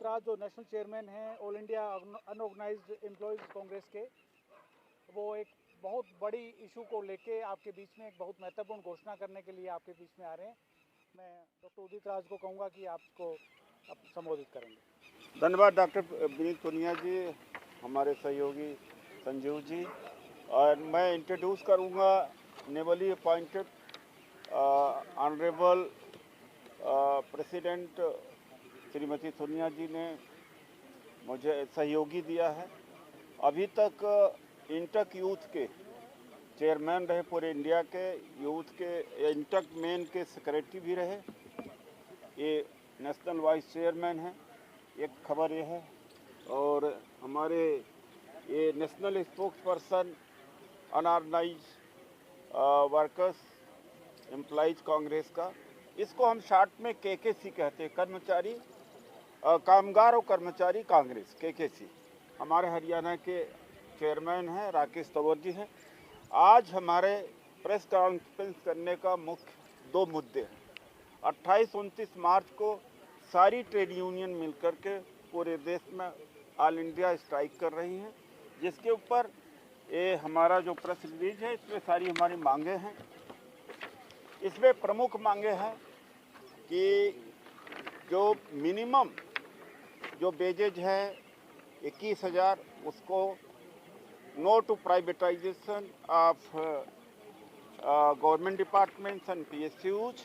राज जो national chairman हैं all India unorganised employees Congress के, वो एक बहुत बड़ी इशू को लेके आपके बीच में एक बहुत महत्वपूर्ण घोषणा करने के लिए आपके बीच में आ रहे हैं। मैं डॉक्टर उदित राज को कहूँगा कि आपको संबोधित करेंगे। धन्यवाद डॉक्टर विनीत पुनिया जी, हमारे सहयोगी संजीव जी। और मैं इंट्रोड्यूस करूँगा newly appointed honourable president Shrimati Sonia ji ने मुझे सहयोगी दिया है। अभी तक इंटक यूथ के चेयरमैन रहे, पूरे इंडिया के यूथ के इंटक मेन के सेक्रेटरी भी रहे, ये नेशनल वाइस चेयरमैन हैं। एक खबर ये है, और हमारे ये national spokesperson unorganise workers employees Congress का, इसको हम शॉर्ट में केकेसी कहते हैं, कर्मचारी कामगार और कर्मचारी कांग्रेस केकेसी। हमारे हरियाणा के चेयरमैन हैं राकेश तंवर जी हैं। आज हमारे प्रेस कॉन्फ्रेंस करने का मुख्य दो मुद्दे हैं। 28-29 मार्च को सारी ट्रेड यूनियन मिलकर के पूरे देश में ऑल इंडिया स्ट्राइक कर रही हैं, जिसके ऊपर ये हमारा जो प्रेस रिलीज है इसमें सारी हमारी मांगे हैं। इसमें प्रमुख मांगे हैं कि जो मिनिमम जो वेजेज है 21,000, उसको no to privatisation of government departments and PSUs।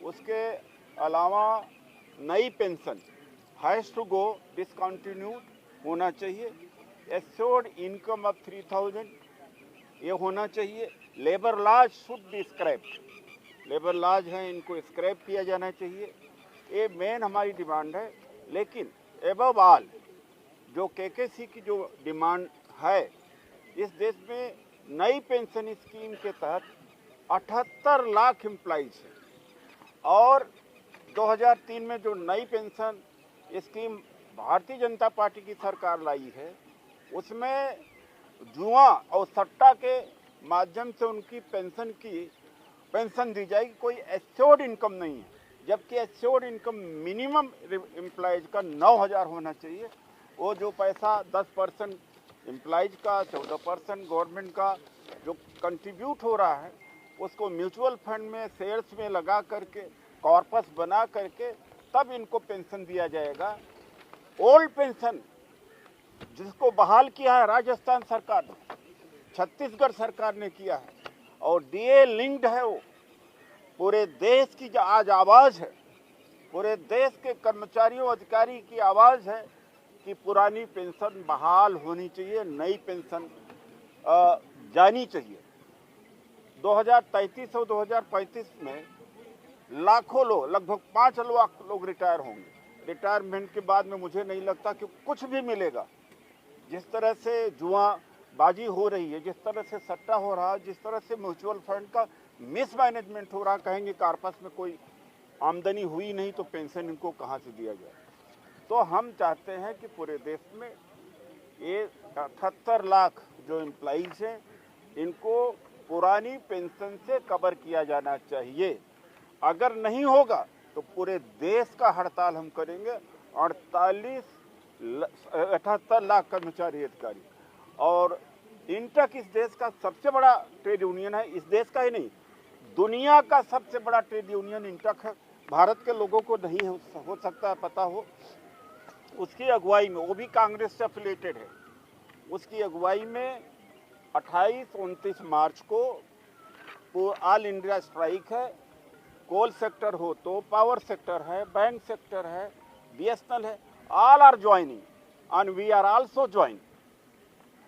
उसके अलावा नई pension has to go discontinued होना चाहिए। एश्योर्ड इनकम ऑफ 3,000 ये होना चाहिए। Labour laws should be scrapped, labour laws हैं इनको स्क्रैप किया जाना चाहिए। ये मेन हमारी डिमांड है। लेकिन एबव ऑल जो केकेसी की जो डिमांड है, इस देश में नई पेंशन स्कीम के तहत 78 लाख एम्प्लॉइज हैं, और 2003 में जो नई pension scheme Bharatiya Janata party की सरकार लाई है, उसमें जुआ और सट्टा के माध्यम से उनकी पेंशन दी जाएगी। कोई एश्योर्ड इनकम नहीं है, जबकि एश्योर्ड इनकम मिनिमम एम्प्लॉयज का 9,000 होना चाहिए। वो जो पैसा 10% एम्प्लॉयज का, 14% गवर्नमेंट का जो कंट्रीब्यूट हो रहा है, उसको म्यूचुअल फंड में शेयर्स में लगा करके कॉर्पस बना करके तब इनको पेंशन दिया जाएगा। ओल्ड पेंशन जिसको बहाल किया है राजस्थान सरकार ने, छत्तीसगढ़ सरकार ने किया है, और DA लिंक्ड है। वो पूरे देश की जो आज आवाज़ है, पूरे देश के कर्मचारियों अधिकारी की आवाज़ है कि पुरानी पेंशन बहाल होनी चाहिए, नई पेंशन जानी चाहिए। 2033 और 2035 में लाखों लोग, लगभग 5 लाख लोग रिटायर होंगे। रिटायरमेंट के बाद में मुझे नहीं लगता कि कुछ भी मिलेगा। जिस तरह से जुआबाजी हो रही है, जिस तरह से सट्टा हो रहा है, जिस तरह से म्यूचुअल फंड का मिसमैनेजमेंट हो रहा, कहेंगे कॉर्पस में कोई आमदनी हुई नहीं तो पेंशन इनको कहाँ से दिया जाए। तो हम चाहते हैं कि पूरे देश में ये 78 लाख जो एम्प्लॉइज हैं, इनको पुरानी पेंशन से कवर किया जाना चाहिए। अगर नहीं होगा तो पूरे देश का हड़ताल हम करेंगे। 78 लाख कर्मचारी अधिकारी, और इंटक इस देश का सबसे बड़ा ट्रेड यूनियन है। इस देश का ही नहीं, दुनिया का सबसे बड़ा ट्रेड यूनियन इंटक है। भारत के लोगों को नहीं हो सकता है पता हो। उसकी अगुवाई में, वो भी कांग्रेस से एफिलिएटेड है, उसकी अगुवाई में 28-29 मार्च को ऑल इंडिया स्ट्राइक है। कोल सेक्टर हो तो पावर सेक्टर है, बैंक सेक्टर है, BSNL है, all are joining and we are also join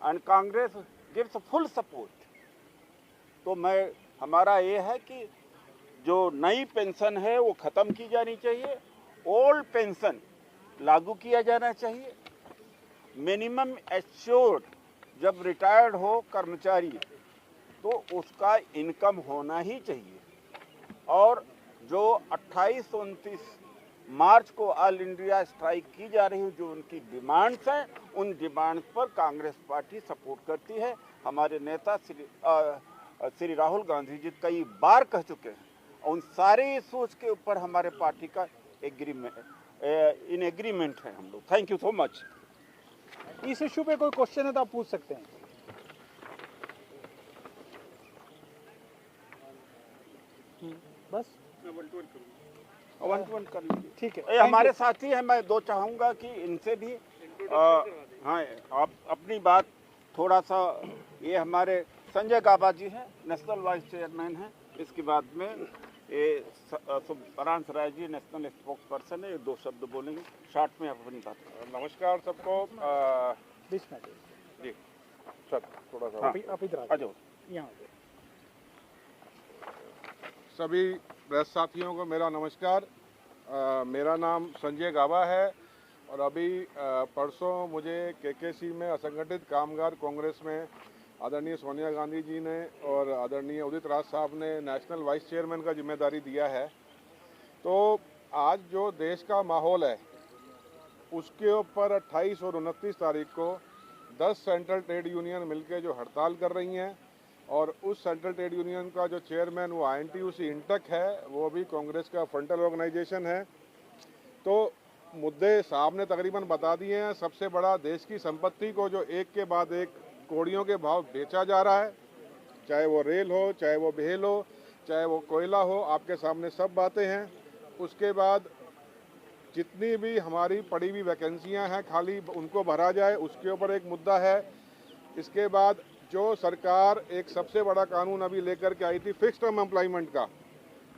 and Congress gives full support. तो हमारा ये है कि जो नई पेंशन है वो ख़त्म की जानी चाहिए, ओल्ड पेंशन लागू किया जाना चाहिए। मिनिमम एश्योर्ड जब रिटायर्ड हो कर्मचारी तो उसका इनकम होना ही चाहिए। और जो 28-29 मार्च को ऑल इंडिया स्ट्राइक की जा रही है, जो उनकी डिमांड्स हैं, उन डिमांड्स पर कांग्रेस पार्टी सपोर्ट करती है। हमारे नेता श्री राहुल गांधी जी कई बार कह चुके हैं, उन सारे इश्यूज के ऊपर हमारे पार्टी का एग्रीमेंट इन एग्रीमेंट है हम लोग। Thank you so much. इस इशू पे कोई क्वेश्चन है तो आप पूछ सकते हैं। बस 1-1 कर लीजिए। ठीक है, ये हमारे साथी हैं, मैं दो चाहूँगा कि इनसे भी हाँ आप अपनी बात थोड़ा सा, ये हमारे संजय गाबा जी हैं, नेशनल वाइस चेयरमैन हैं। इसके बाद में ये Subhransh Rai ji national spokes person है, ये दो शब्द बोलेंगे, शॉर्ट में आप अपनी बात करें। नमस्कार सबको। बीच में जी सर थोड़ा सा आप इधर आ जाओ। यहाँ सभी प्रेस साथियों को मेरा नमस्कार। मेरा नाम संजय गाबा है और अभी परसों मुझे केकेसी में असंगठित कामगार कांग्रेस में आदरणीय सोनिया गांधी जी ने और आदरणीय उदित राज साहब ने नेशनल वाइस चेयरमैन का जिम्मेदारी दिया है। तो आज जो देश का माहौल है उसके ऊपर 28 और 29 तारीख को 10 सेंट्रल ट्रेड यूनियन मिलकर जो हड़ताल कर रही हैं, और उस सेंट्रल ट्रेड यूनियन का जो चेयरमैन वो INTUC इंटक है, वो भी कांग्रेस का फ्रंटल ऑर्गेनाइजेशन है। तो मुद्दे साहब ने तकरीबन बता दिए हैं। सबसे बड़ा देश की संपत्ति को जो एक के बाद एक कौड़ियों के भाव बेचा जा रहा है, चाहे वो रेल हो, चाहे वो बेल हो, चाहे वो कोयला हो, आपके सामने सब बातें हैं। उसके बाद जितनी भी हमारी पड़ी हुई वैकेंसियां हैं खाली, उनको भरा जाए, उसके ऊपर एक मुद्दा है। इसके बाद जो सरकार एक सबसे बड़ा कानून अभी लेकर के आई थी फिक्स टर्म एम्प्लॉयमेंट का।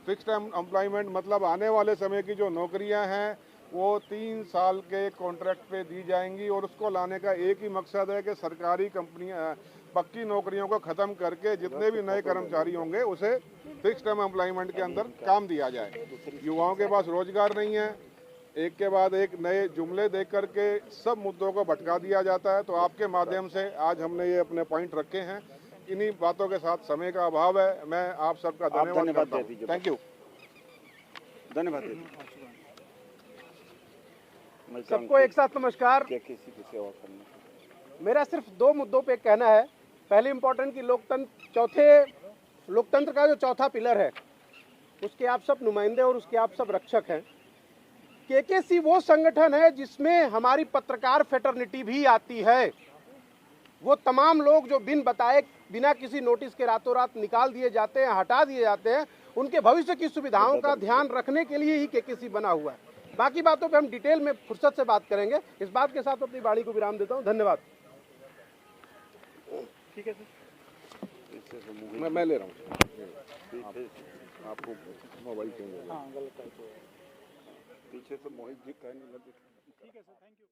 फिक्स टर्म एम्प्लॉयमेंट मतलब आने वाले समय की जो नौकरियां हैं वो 3 साल के कॉन्ट्रैक्ट पे दी जाएंगी, और उसको लाने का एक ही मकसद है कि सरकारी कंपनियां पक्की नौकरियों को ख़त्म करके जितने भी नए कर्मचारी होंगे उसे फिक्स टर्म एम्प्लॉयमेंट के अंदर काम दिया जाए। युवाओं के पास रोजगार नहीं है, एक के बाद एक नए जुमले देख करके सब मुद्दों को भटका दिया जाता है। तो आपके माध्यम से आज हमने ये अपने पॉइंट रखे हैं। इन्हीं बातों के साथ समय का अभाव है, मैं आप सबका धन्यवाद करता हूं। Thank you. धन्यवाद। सबको एक साथ नमस्कार। किसी की सेवा करने, मेरा सिर्फ 2 मुद्दों पे कहना है। पहले इम्पोर्टेंट कि लोकतंत्र का जो चौथा पिलर है उसके आप सब नुमाइंदे और उसके आप सब रक्षक हैं। केकेसी वो संगठन है जिसमें हमारी पत्रकार फेटर्निटी भी आती है। वो तमाम लोग जो बिन बताए, बिना किसी नोटिस के रातों रात निकाल दिए जाते हैं, हटा दिए जाते हैं, उनके भविष्य की सुविधाओं का ध्यान रखने के लिए ही केकेसी बना हुआ है। बाकी बातों पे हम डिटेल में फुर्सत से बात करेंगे। इस बात के साथ अपनी वाणी को विराम देता हूं। धन्यवाद। ठीक है सर, मैं ले रहा हूँ आपको मोबाइल चेंज हो गया। हाँ गलत है तो पीछे से मोहित जी कहने लगे। ठीक है सर, थैंक यू।